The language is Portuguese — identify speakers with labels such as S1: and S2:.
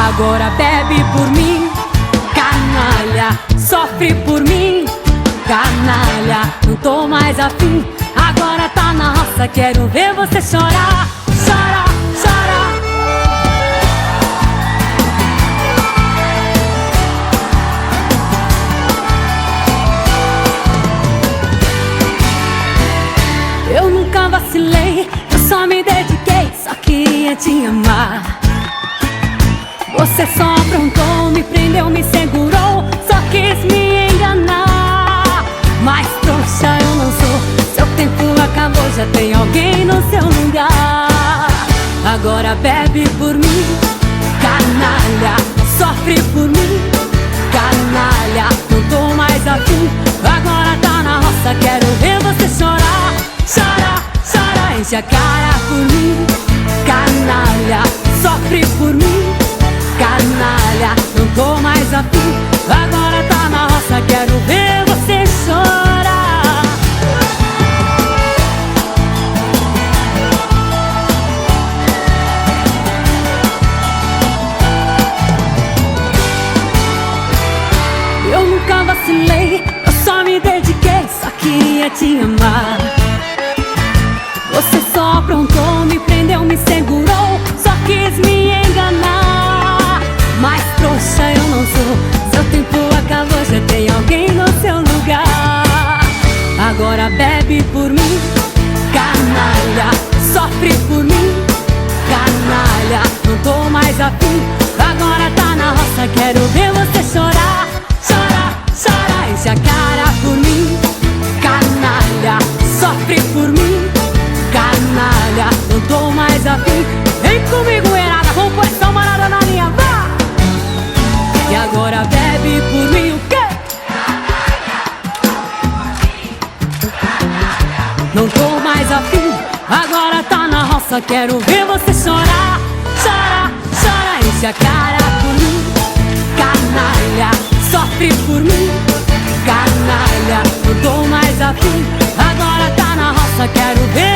S1: Agora bebe por mim, canalha. Sofre por mim, canalha. Não tô mais afim, agora tá na roça. Quero ver você chorar, chora, chora. Eu nunca vacilei, eu só me dediquei, só queria te amar. Você só aprontou, me prendeu, me segurou, só quis me enganar. Mas trouxa eu não sou, seu tempo acabou, já tem alguém no seu lugar. Agora bebe por mim, canalha. Sofre por mim, canalha. Não tô mais afim, agora tá na roça. Quero ver você chorar, chora, chora. Enche a cara por mim, canalha. Sofre por mim, canalha. Não tô mais afim, agora tá na roça. Quero ver você chorar. Eu nunca vacilei, eu só me dediquei, só queria te amar. Você só aprontou, me prendeu, me segurou, só quis me enganar. Mas trouxa eu não sou, seu tempo acabou, já tem alguém no seu lugar. Agora bebe por mim, canalha. Sofre por mim, canalha. Não tô mais afim, agora tá na roça. Quero ver você chorar, chora, chora. Enche a cara por mim, canalha. Sofre por mim, canalha. Não tô mais afim, vem comigo, errada. Vamos pôr essa marada na linha, vá! E agora bebe por mim o quê? Não tô mais afim, agora tá na roça. Quero ver você chorar, chora, chora. Enche a cara por mim, canalha. Sofre por mim, canalha. Não tô mais afim, agora tá na roça. Quero ver